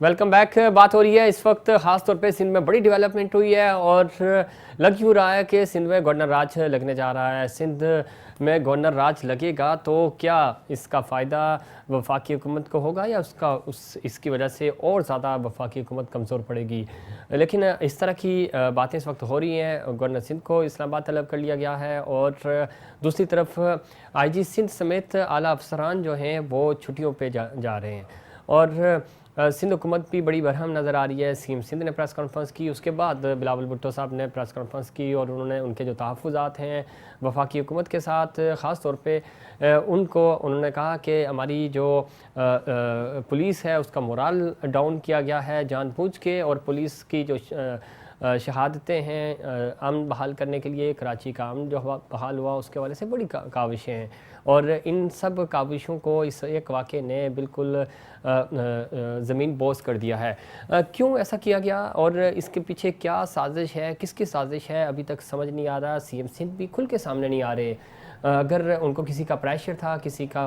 Welcome back. बात हो रही है इस वक्त ख़ास तौर पे सिंध में बड़ी डेवलपमेंट हुई है और लग यूँ रहा है कि सिंध में गवर्नर राज लगने जा रहा है। सिंध में गवर्नर राज लगेगा तो क्या इसका फ़ायदा वफाकी हुकूमत को होगा या इसकी वजह से और ज़्यादा वफाकी हुकूमत कमज़ोर पड़ेगी। लेकिन इस तरह की बातें इस वक्त हो रही हैं। गवर्नर सिंध को इस्लामाबाद तलब कर लिया गया है और दूसरी तरफ IG सिंध समेत आला अफसरान जो हैं वो छुट्टियों पे जा रहे हैं और सिंध हुकूमत भी बड़ी बरहम नज़र आ रही है। CM सिंध ने प्रेस कॉन्फ्रेंस की, उसके बाद बिलावल भुट्टो साहब ने प्रेस कॉन्फ्रेंस की और उन्होंने उनके जो तहफ़्फ़ुज़ात हैं वफाकी हुकूमत के साथ ख़ास तौर पे उन्होंने कहा कि हमारी जो पुलिस है उसका मोराल डाउन किया गया है जानबूझ के, और पुलिस की जो शहादतें हैं अमन बहाल करने के लिए कराची का अमन जो बहाल हुआ उसके हवाले से बड़ी काविशें हैं और इन सब काविशों को इस एक वाक़े ने बिल्कुल ज़मीन बोस कर दिया है। क्यों ऐसा किया गया और इसके पीछे क्या साजिश है, किसकी साजिश है, अभी तक समझ नहीं आ रहा। CM सिंध भी खुल के सामने नहीं आ रहे। अगर उनको किसी का प्रेशर था, किसी का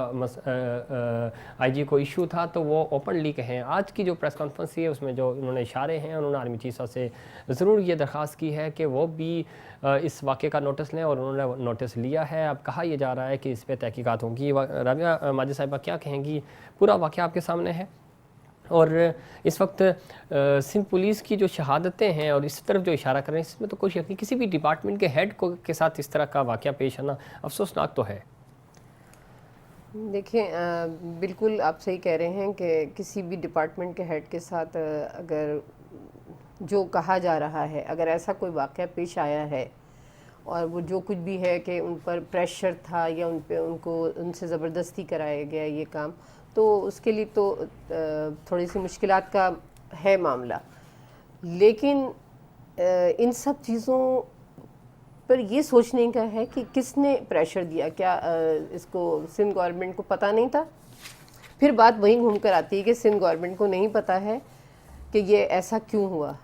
IG को इशू था तो वो ओपनली कहें। आज की जो प्रेस कॉन्फ्रेंस है उसमें जो उन्होंने इशारे हैं, उन्होंने आर्मी चीफ साहब से ज़रूर ये दरख्वास्त की है कि वो भी इस वाक़े का नोटिस लें और उन्होंने नोटिस लिया है। अब कहा यह जा रहा है कि इस पर तहकीकात होंगी। राबिया माजिद साहिबा क्या कहेंगी? पूरा वाक़या आपके सामने है और इस वक्त सिंध पुलिस की जो शहादतें हैं और इस तरफ जो इशारा कर रहे हैं इसमें तो कोई शक नहीं, किसी भी डिपार्टमेंट के हेड को के साथ इस तरह का वाक़या पेश आना अफसोसनाक तो है। देखिए बिल्कुल आप सही कह रहे हैं कि किसी भी डिपार्टमेंट के हेड के साथ अगर जो कहा जा रहा है, अगर ऐसा कोई वाक़या पेश आया है और वो जो कुछ भी है कि उन पर प्रेशर था या उनको उनसे ज़बरदस्ती कराया गया ये काम, तो उसके लिए तो थोड़ी सी मुश्किलात का है मामला। लेकिन इन सब चीज़ों पर ये सोचने का है कि किसने प्रेशर दिया। क्या इसको सिंध गवर्नमेंट को पता नहीं था? फिर बात वहीं घूम कर आती है कि सिंध गवर्नमेंट को नहीं पता है कि ये ऐसा क्यों हुआ।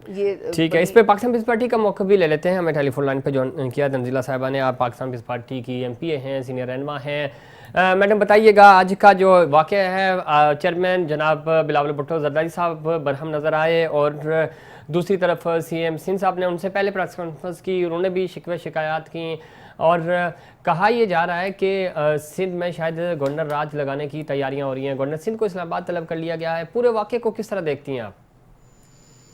ये ठीक है, इस पे पाकिस्तान पीपल्स पार्टी का मौका भी ले लेते हैं। हमें टेलीफोन लाइन पे ज्वाइन किया तंजीला साहिबा ने। आप पाकिस्तान पीपल्स पार्टी की MPA हैं, सीनियर रहनुमा हैं। मैडम बताइएगा आज का जो वाक़या है, चेयरमैन जनाब बिलावल भुट्टो जरदारी साहब बरहम नज़र आए और दूसरी तरफ CM सिंध साहब ने उनसे पहले प्रेस कॉन्फ्रेंस की, उन्होंने भी शिकवे शिकायत की और कहा यह जा रहा है कि सिंध में शायद गवर्नर राज लगाने की तैयारियाँ हो रही हैं। गवर्नर सिंध को इस्लामाबाद तलब कर लिया गया है। पूरे वाक़े को किस तरह देखती हैं आप?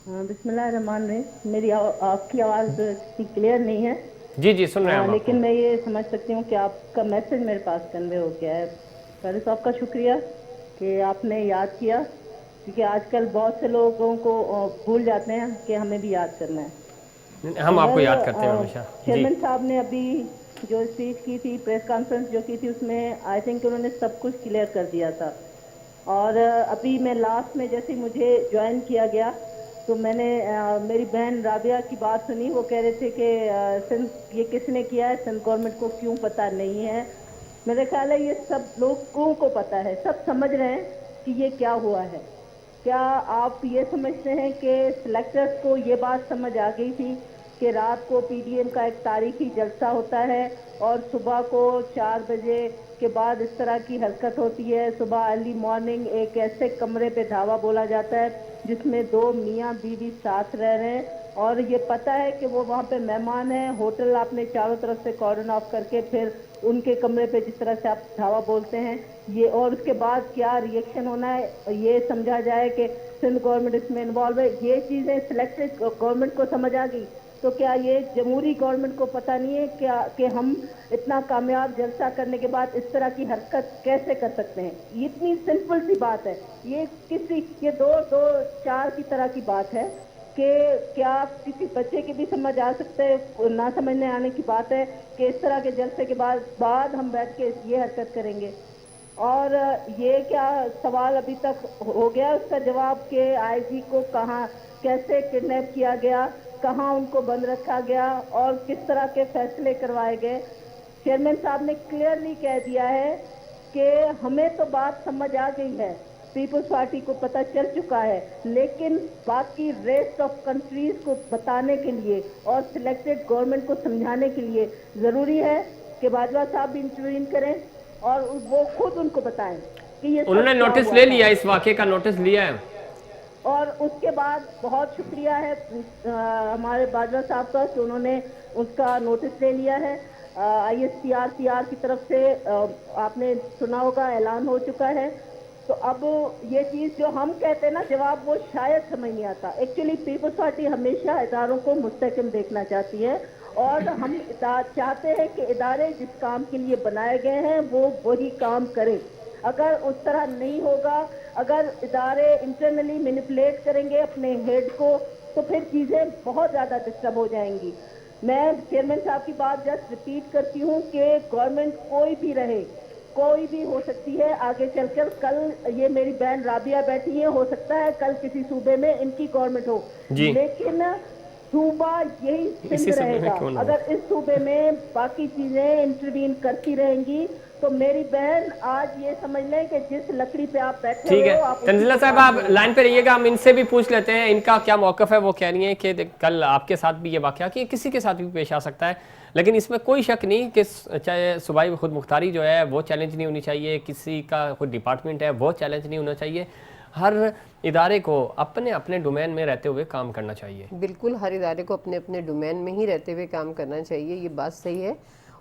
बिस्मिल्लाहिर्रहमानिर्रहीम। मेरी आपकी आवाज़ क्लियर नहीं है? जी सुन रहे हैं हम। लेकिन मैं ये समझ सकती हूँ कि आपका मैसेज मेरे पास कन्वे हो गया है। पहले तो आपका शुक्रिया कि आपने याद किया, क्योंकि आजकल बहुत से लोगों को भूल जाते हैं कि हमें भी याद करना है। हम आपको याद करते हैं हमेशा। चेयरमैन साहब ने अभी जो स्पीच की थी, प्रेस कॉन्फ्रेंस जो की थी, उसमें आई थिंक उन्होंने सब कुछ क्लियर कर दिया था। और अभी मैं लास्ट में जैसे मुझे ज्वाइन किया गया तो मैंने मेरी बहन राबिया की बात सुनी। वो कह रहे थे कि सिंध ये किसने किया है, सिंध गवर्नमेंट को क्यों पता नहीं है। मेरे ख्याल है ये सब लोगों को पता है, सब समझ रहे हैं कि ये क्या हुआ है। क्या आप ये समझते हैं कि सिलेक्टर्स को ये बात समझ आ गई थी कि रात को PDM का एक तारीखी जलसा होता है और सुबह को 4 बजे के बाद इस तरह की हरकत होती है। सुबह अर्ली मॉर्निंग एक ऐसे कमरे पे धावा बोला जाता है जिसमें 2 मियाँ बीवी साथ रह रहे हैं और ये पता है कि वो वहाँ पे मेहमान हैं। होटल आपने चारों तरफ से कॉर्डन ऑफ करके फिर उनके कमरे पे जिस तरह से आप धावा बोलते हैं ये, और उसके बाद क्या रिएक्शन होना है ये समझा जाए कि सिंध गवर्नमेंट इसमें इन्वॉल्व है। ये चीज़ें सिलेक्टेड गवर्नमेंट को समझ आ गई, तो क्या ये जमहूरी गवर्नमेंट को पता नहीं है क्या कि हम इतना कामयाब जलसा करने के बाद इस तरह की हरकत कैसे कर सकते हैं? इतनी सिंपल सी बात है। ये 2-2-4 की तरह की बात है कि क्या किसी बच्चे के भी समझ आ सकते है? ना समझने आने की बात है कि इस तरह के जलसे के बाद हम बैठ के ये हरकत करेंगे। और ये क्या सवाल अभी तक हो गया उसका जवाब कि IG को कहाँ कैसे किडनैप किया गया, कहाँ उनको बंद रखा गया और किस तरह के फैसले करवाए गए। चेयरमैन साहब ने क्लियरली कह दिया है कि हमें तो बात समझ आ गई है, पीपल्स पार्टी को पता चल चुका है, लेकिन बाकी रेस्ट ऑफ कंट्रीज को बताने के लिए और सिलेक्टेड गवर्नमेंट को समझाने के लिए ज़रूरी है कि बाजवा साहब भी इंटरवीन करें और वो खुद उनको बताएं कि ये उन्होंने नोटिस ले लिया, इस वाक़े का नोटिस लिया है। اور اس کے بعد بہت شکریہ ہے ہمارے باجوہ صاحب کا کہ انہوں نے اس کا نوٹس لے لیا ہے. ISPR کی طرف سے آپ نے سنا ہوگا اعلان ہو چکا ہے. تو اب یہ چیز جو ہم کہتے ہیں نا جواب وہ شاید سمجھ نہیں آتا. ایکچولی پیپلز پارٹی ہمیشہ اداروں کو مستحکم دیکھنا چاہتی ہے اور ہم چاہتے ہیں کہ ادارے جس کام کے لیے بنائے گئے ہیں وہ وہی کام کریں. اگر اس طرح نہیں ہوگا, اگر ادارے انٹرنلی مینیپولیٹ کریں گے اپنے ہیڈ کو, تو پھر چیزیں بہت زیادہ ڈسٹرب ہو جائیں گی. میں چیئرمین صاحب کی بات جسٹ ریپیٹ کرتی ہوں کہ گورنمنٹ کوئی بھی رہے, کوئی بھی ہو سکتی ہے آگے چل کر. کل یہ میری بہن رابعہ بیٹھی ہے, ہو سکتا ہے کل کسی صوبے میں ان کی گورنمنٹ ہو, جی لیکن صوبہ یہی اسی سندھ سے رہے میں گا. کیوں نہ ہو. اگر اس صوبے میں باقی چیزیں انٹروین کرتی رہیں گی تو میری بہن آج یہ سمجھ لیں کہ جس لکڑی پہ آپ بیٹھے ٹھیک ہوئے ہے ہو آپ تنزیلہ صاحب, آپ لائن پہ رہیے گا, ہم ان سے بھی پوچھ لیتے ہیں ان کا کیا موقف ہے. وہ کہہ رہی ہیں کہ کل آپ کے ساتھ بھی یہ واقعہ کہ کسی کے ساتھ بھی پیش آ سکتا ہے, لیکن اس میں کوئی شک نہیں کہ چاہے صوبائی خود مختاری جو ہے وہ چیلنج نہیں ہونی چاہیے, کسی کا کوئی ڈپارٹمنٹ ہے وہ چیلنج نہیں ہونا چاہیے. ہر ادارے کو اپنے اپنے ڈومین میں رہتے ہوئے کام کرنا چاہیے. بالکل ہر ادارے کو اپنے اپنے ڈومین میں ہی رہتے ہوئے کام کرنا چاہیے, یہ بات صحیح ہے.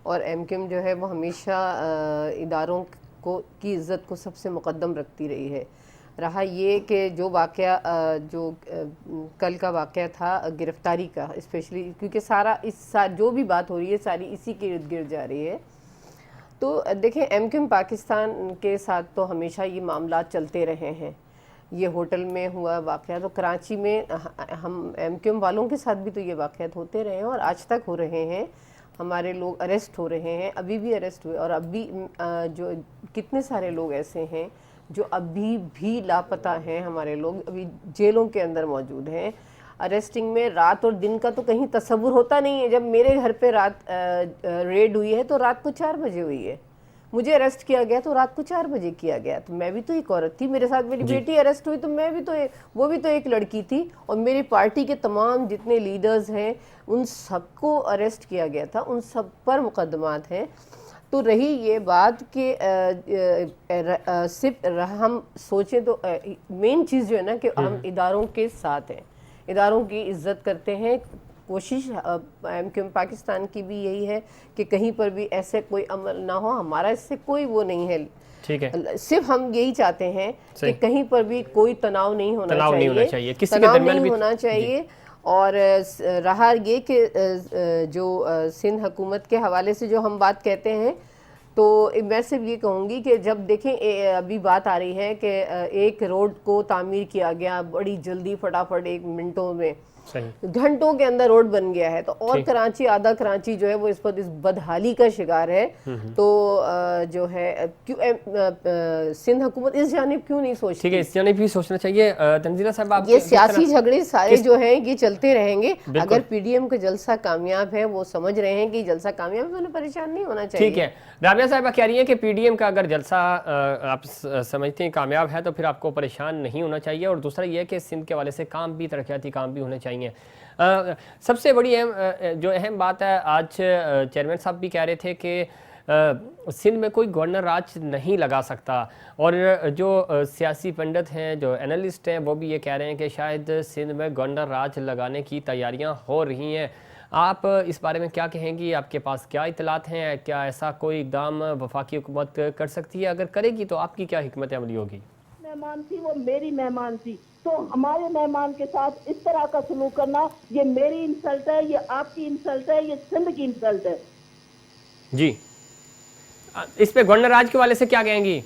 اور MQM جو ہے وہ ہمیشہ اداروں کی عزت کو سب سے مقدم رکھتی رہی ہے. رہا یہ کہ جو واقعہ جو کل کا واقعہ تھا گرفتاری کا, اسپیشلی کیونکہ جو بھی بات ہو رہی ہے ساری اسی کے ارد گرد جا رہی ہے. تو دیکھیں MQM پاکستان کے ساتھ تو ہمیشہ یہ معاملات چلتے رہے ہیں. یہ ہوٹل میں ہوا واقعہ تو کراچی میں ہم MQM والوں کے ساتھ بھی تو یہ واقعات ہوتے رہے ہیں اور آج تک ہو رہے ہیں. ہمارے لوگ اریسٹ ہو رہے ہیں, ابھی بھی اریسٹ ہوئے, اور اب بھی جو کتنے سارے لوگ ایسے ہیں جو ابھی بھی لاپتہ ہیں. ہمارے لوگ ابھی جیلوں کے اندر موجود ہیں. اریسٹنگ میں رات اور دن کا تو کہیں تصور ہوتا نہیں ہے. جب میرے گھر پہ رات ریڈ ہوئی ہے تو رات کو 4 بجے ہوئی ہے. مجھے اریسٹ کیا گیا تو رات کو 4 بجے کیا گیا. تو میں بھی تو ایک عورت تھی, میرے ساتھ میری بیٹی اریسٹ ہوئی تو میں بھی تو وہ بھی تو ایک لڑکی تھی. اور میری پارٹی کے تمام جتنے لیڈرز ہیں ان سب کو اریسٹ کیا گیا تھا, ان سب پر مقدمات ہیں. تو رہی یہ بات کہ صرف ہم سوچیں تو مین چیز جو ہے نا کہ ہم اداروں کے ساتھ ہیں, اداروں کی عزت کرتے ہیں. کوشش MQM پاکستان کی بھی یہی ہے کہ کہیں پر بھی ایسے کوئی عمل نہ ہو. ہمارا اس سے کوئی وہ نہیں ہے, ٹھیک ہے, صرف ہم یہی چاہتے ہیں کہ کہیں پر بھی کوئی تناؤ نہیں ہونا چاہیے, کسی کے درمیان بھی ہونا چاہیے. اور رہا یہ کہ جو سندھ حکومت کے حوالے سے جو ہم بات کہتے ہیں تو میں صرف یہ کہوں گی کہ جب دیکھیں ابھی بات آ رہی ہے کہ ایک روڈ کو تعمیر کیا گیا بڑی جلدی, فٹافٹ 1 منٹوں میں, گھنٹوں کے اندر روڈ بن گیا ہے. تو اور کراچی, آدھا کراچی جو ہے وہ اس پر اس بدحالی کا شکار ہے. تو جو ہے سندھ حکومت اس جانب کیوں نہیں سوچتی؟ ٹھیک ہے, اس جانب بھی سوچنا چاہیے. تنزیلہ صاحب, آپ یہ سیاسی جھگڑے سارے جو ہیں یہ چلتے رہیں گے. اگر PDM کا جلسہ کامیاب ہے, وہ سمجھ رہے ہیں کہ جلسہ کامیاب ہے, انہیں پریشان نہیں ہونا چاہیے. ٹھیک ہے, رابعہ صاحبہ کہہ رہی ہیں کہ PDM کا اگر جلسہ آپ سمجھتے ہیں کامیاب ہے تو پھر آپ کو پریشان نہیں ہونا چاہیے. اور دوسرا یہ ہے کہ سندھ کے والے سے کام بھی, ترقیاتی کام بھی ہونے چاہیے. سب سے بڑی اہم بات ہے, آج چیئرمین صاحب بھی کہہ رہے تھے کہ سندھ میں کوئی گورنر راج نہیں لگا سکتا. اور جو سیاسی پنڈت ہیں, جو اینالسٹ ہیں, وہ بھی یہ کہہ رہے ہیں کہ شاید سندھ میں گورنر راج لگانے کی تیاریاں ہو رہی ہیں. آپ اس بارے میں کیا کہیں گی؟ آپ کے پاس کیا اطلاعات ہیں؟ کیا ایسا کوئی اقدام وفاقی حکومت کر سکتی ہے؟ اگر کرے گی تو آپ کی کیا حکمت عملی ہوگی؟ مہمان تھی, وہ میری مہمان تھی, تو ہمارے مہمان کے ساتھ اس طرح کا سلوک کرنا یہ میری انسلٹ ہے, یہ آپ کی انسلٹ ہے, یہ سندھ کی انسلٹ ہے. جی, اس پہ گورنر راج کے والے سے کیا کہیں گی؟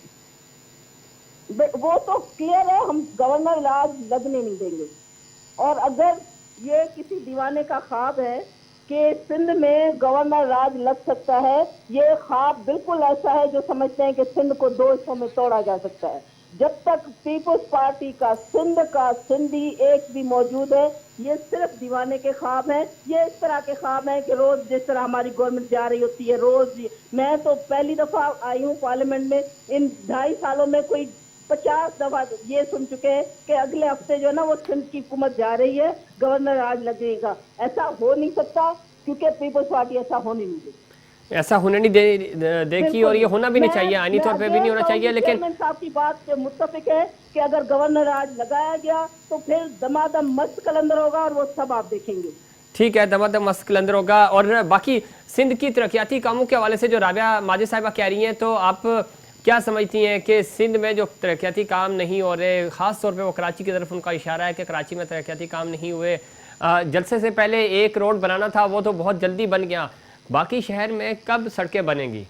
وہ تو کلیئر ہے, ہم گورنر راج لگنے نہیں دیں گے. اور اگر یہ کسی دیوانے کا خواب ہے کہ سندھ میں گورنر راج لگ سکتا ہے, یہ خواب بالکل ایسا ہے جو سمجھتے ہیں کہ سندھ کو 2 حصوں میں توڑا جا سکتا ہے. جب تک پیپلز پارٹی کا سندھی ایک بھی موجود ہے, یہ صرف دیوانے کے خواب ہیں. یہ اس طرح کے خواب ہیں کہ روز جس طرح ہماری گورنمنٹ جا رہی ہوتی ہے, روز میں تو پہلی دفعہ آئی ہوں پارلیمنٹ میں, ان 2.5 سالوں میں کوئی 50 دفعہ یہ سن چکے ہیں کہ اگلے ہفتے جو ہے نا وہ سندھ کی حکومت جا رہی ہے, گورنر راج لگے گا. ایسا ہو نہیں سکتا کیونکہ پیپلز پارٹی ایسا ہونے نہیں دے. ऐसा होने नहीं देखी, और ये होना भी नहीं चाहिए, आईनी तौर पे भी नहीं होना चाहिए। लेकिन चेयरमैन साहब की बात से मुत्तफिक है कि अगर गवर्नर राज लगाया गया तो फिर दमादम मस्त कलंदर होगा, और वो सब आप देखेंगे। ठीक है, दमादम मस्त कलंदर होगा। और बाकी सिंध की तरक्याती कामों के हवाले से जो राबिया माजिद साहिबा कह रही हैं, तो आप क्या समझती हैं कि सिंध में जो तरक्याती काम नहीं हो रहे, ख़ास तौर पे वो कराची की तरफ उनका इशारा है कि कराची में तरक्याती काम नहीं हुए, जलसे से पहले एक रोड बनाना था वो तो बहुत जल्दी बन गया, बाकी शहर में कब सड़कें बनेंगी?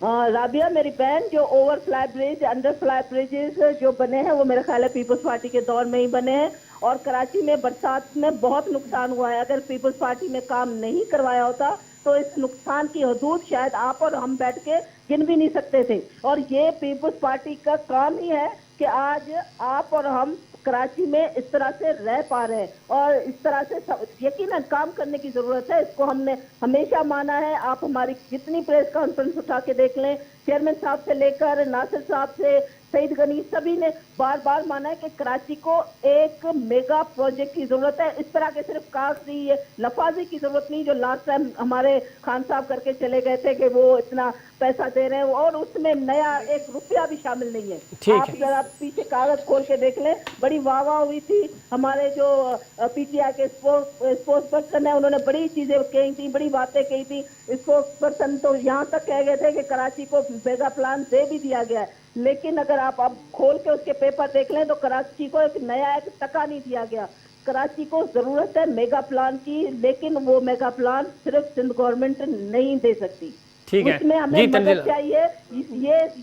राबिया मेरी बहन, जो over fly bridge, under fly bridges जो बने हैं वो मेरा ख्याल है पीपल्स पार्टी के दौर में ही बने हैं, और कराची में बरसात में बहुत नुकसान हुआ है। अगर पीपल्स पार्टी में काम नहीं करवाया होता तो इस नुकसान की हदूद शायद आप और हम बैठ के गिन भी नहीं सकते थे। और ये पीपल्स पार्टी का काम ही है कि आज आप और हम कराची में इस तरह से रह पा रहे हैं, और इस तरह से यकीनन काम करने की जरूरत है। इसको हमने हमेशा माना है। आप हमारी जितनी प्रेस कॉन्फ्रेंस उठा के देख लें, चेयरमैन साहब से लेकर नासिर साहब से सईद गनी, सभी ने बार बार माना है कि कराची को एक मेगा प्रोजेक्ट की जरूरत है। इस तरह के सिर्फ कागजी लफाजी की जरूरत नहीं जो लास्ट टाइम हमारे खान साहब करके चले गए थे कि वो इतना पैसा दे रहे हैं और उसमें नया एक रुपया भी शामिल नहीं है। आप जरा पीछे कागज खोल के देख लें, बड़ी वाह वाह हुई थी। हमारे जो पीटीआई के स्पोर्ट्स पर्सन है उन्होंने बड़ी चीजें कही थी, बड़ी बातें कही थी। स्पोर्ट्स पर्सन तो यहाँ तक कह गए थे कि कराची को मेगा प्लान दे भी दिया गया है, लेकिन अगर आप अब खोल के उसके पेपर देख लें तो कराची को एक नया एक टका नहीं दिया गया। कराची को जरूरत है मेगा प्लान की, लेकिन वो मेगा प्लान सिर्फ सिंध गवर्नमेंट नहीं दे सकती। ठीक है, उसमें हमें मदद चाहिए।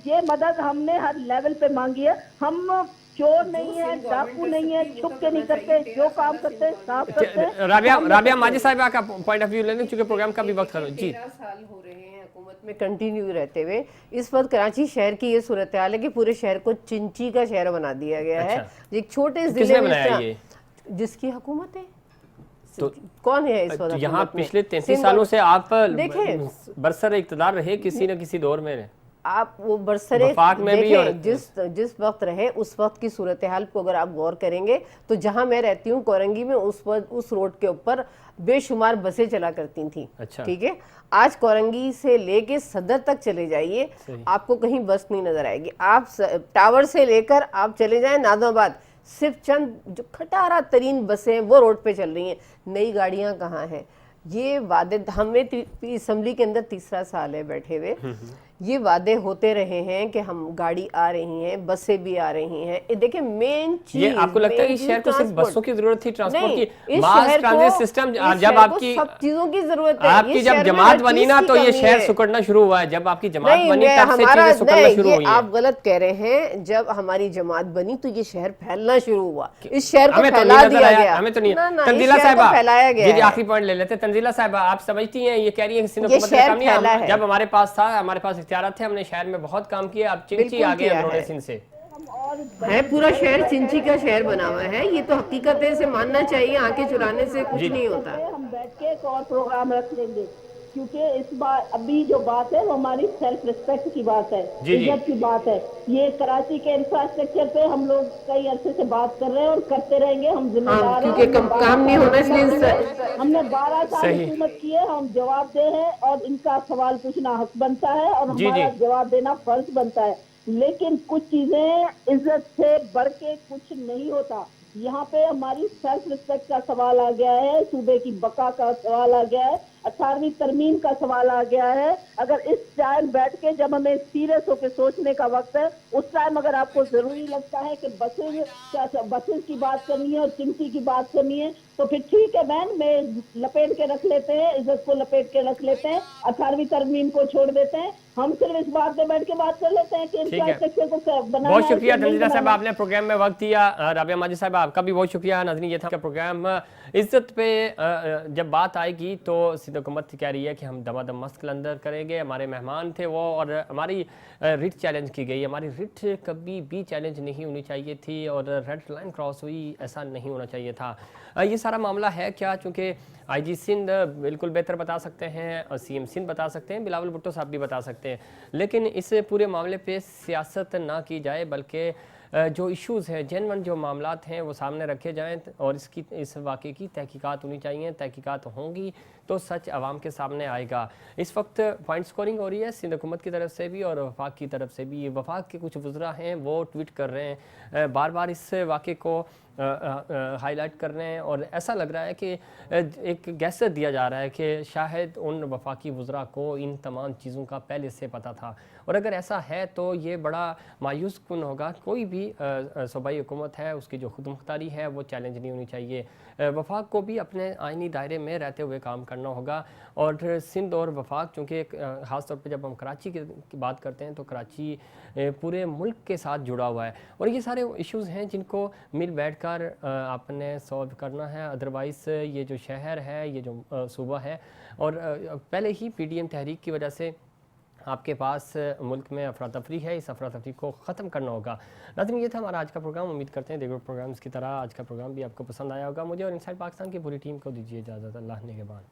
ये मदद हमने हर लेवल पे मांगी है। हम चोर नहीं है, डाकू नहीं है, छुप के नहीं करते, जो काम करते हैं साफ करते हैं। राबिया माजिद साहिबा का पॉइंट ऑफ व्यू लेने, क्योंकि प्रोग्राम का भी वक्त करो जी। 13 साल हो रहे हैं हुकूमत में कंटिन्यू रहते हुए। इस वक्त कराची शहर की ये सूरत हाल है कि पूरे शहर को चिंची का शहर बना दिया गया है। एक छोटे जिले में जिसकी हुकूमत है, तो कौन है इस वक्त यहाँ पिछले 33 सालों से आप बरसर इक़्तिदार रहे किसी न किसी दौर में। आप वो बरसरे देखें, जिस वक्त रहे उस वक्त की सूरत हाल को अगर आप गौर करेंगे तो जहां मैं रहती हूँ कोरंगी में, उस रोड के ऊपर बेशुमार बसें चला करती थी। अच्छा। ठीक है, आज कोरंगी से लेके सदर तक चले जाइए, आपको कहीं बस नहीं नजर आएगी। आप टावर से लेकर आप चले जाएं नाज़िमाबाद, सिर्फ चंद जो खटारा तरीन बसें वो रोड पे चल रही हैं, नई गाड़ियां कहाँ हैं। ये वादे हमें असम्बली के अंदर 3रा साल है बैठे हुए, ये वादे होते रहे हैं कि हम गाड़ी आ रही हैं, बसें भी आ रही हैं। देखिए मेन चीज, ये आपको लगता है कि शहर को सिर्फ बसों की जरूरत थी, ट्रांसपोर्ट की, मास ट्रांजिट सिस्टम, जब आपकी सब चीजों की जरूरत है। आपकी जब जमात बनी ना तो ये शहर सुकड़ना शुरू हुआ है। जब आपकी जमात बनी तब से चीजें सुकड़ना शुरू हुई हैं। आप गलत कह रहे हैं, जब हमारी जमात बनी तो ये शहर फैलना शुरू हुआ, इस शहर को फैला दिया गया। हमें तो नहीं, तंजीला साहिबा जी आखिरी पॉइंट ले लेते। तंजीला साहिबा आप समझती हैं, ये कह रही है कि सिंध हुकूमत ने काम नहीं किया। जब हमारे पास था, हमारे पास इख्तियारात थे, हमने शहर में बहुत काम किया, अब चिंची आ गए हम सिंध से है, पूरा शहर चिंची का शहर बना हुआ है। ये तो हकीकत है, इसे मानना चाहिए, आंखें चुराने से कुछ नहीं होता। हम बैठ के एक और प्रोग्राम रख लेंगे, क्योंकि इस बार अभी जो बात है वो हमारी सेल्फ रिस्पेक्ट की बात है, इज्जत की बात है। ये कराची के इंफ्रास्ट्रक्चर पे हम लोग कई अरसे से बात कर रहे हैं और करते रहेंगे। हम जिम्मेदार हैं, क्योंकि काम नहीं होना इसलिए हमने 12 साल हुकूमत की है, हम जवाबदेह हैं और इनका सवाल पूछना हक बनता है और हमारा जवाब देना फर्ज बनता है। लेकिन कुछ चीजें इज्जत से बढ़ के कुछ नहीं होता। यहाँ पे हमारी सेल्फ रिस्पेक्ट का सवाल आ गया है, सूबे की बका का सवाल आ गया है, 18वीं तरमीम का सवाल आ गया है। अगर इस टाइम बैठ के जब हमें सीरियस होकर सोचने का वक्त है, उस टाइम अगर आपको जरूरी लगता है कि बसेस की बात करनी है और चिंची की बात करनी है तो फिर ठीक है बहन, मैं लपेट के रख लेते हैं, इज्जत को लपेट के रख लेते हैं, 18वीं तरमीम को छोड़ देते हैं, हम सिर्फ इस बात पे बैठ के बात कर लेते हैं कि इंफ्रास्ट्रक्चर को बनाना। बहुत शुक्रिया तंजीला साहब, आपने प्रोग्राम में वक्त दिया। राबिया माजिद साहब आपका भी बहुत शुक्रिया। नाज़रीन, ये था प्रोग्राम इज्जत पे। जब बात आएगी तो सिंध हुकूमत कह रही है कि हम दमादम मस्त कलंदर करेंगे। हमारे मेहमान थे वो, और हमारी रिट चैलेंज की गई। हमारी रिट कभी भी चैलेंज नहीं होनी चाहिए थी और रेड लाइन क्रॉस हुई, ऐसा नहीं होना चाहिए था। ये सारा मामला है क्या, चूँकि IG सिंध बिल्कुल बेहतर बता सकते हैं और CM सिंध बता सकते हैं, बिलावल भुट्टो साहब भी बता सकते हैं, लेकिन इस पूरे मामले पे सियासत ना की जाए, बल्कि जो इश्यूज़ हैं, जेन्युइन जो मामलात हैं वो सामने रखे जाएं और इस वाक़े की तहकीकात होनी चाहिए। तहकीकात होंगी तो सच आवाम के सामने आएगा। इस वक्त पॉइंट स्कोरिंग हो रही है सिंध हुकूमत की तरफ से भी और वफाक की तरफ से भी। वफाक के कुछ वज़रा हैं वो ट्वीट कर रहे हैं, बार बार इस वाक़े को हाईलाइट कर रहे हैं और ऐसा लग रहा है कि एक गैसर दिया जा रहा है कि शायद उन वफाकी वज़रा को इन तमाम चीज़ों का पहले से पता था, और अगर ऐसा है तो ये बड़ा मायूस कुन होगा। कोई भी सूबाई हुकूमत है उसकी जो खुद मुख्तारी है वो चैलेंज नहीं होनी चाहिए। वफाक को भी अपने आइनी दायरे में रहते हुए काम करना होगा। और सिंध और वफाक चूँकि ख़ास तौर पे जब हम कराची की बात करते हैं तो कराची पूरे मुल्क के साथ जुड़ा हुआ है, और ये सारे इश्यूज़ हैं जिनको मिल बैठ कर आपने सॉल्व करना है। अदरवाइज़ ये जो शहर है, ये जो सूबा है, और पहले ही PDM तहरीक की वजह से आपके पास मुल्क में अफरा तफरी है, इस अफरा तफरी को ख़त्म करना होगा। नाज़रीन, ये था हमारा आज का प्रोग्राम। उम्मीद करते हैं दीगर प्रोग्राम्स की तरह आज का प्रोग्राम भी आपको पसंद आया होगा। मुझे और इनसाइड पाकिस्तान की पूरी टीम को दीजिए इजाज़त। अल्लाह निगहबान।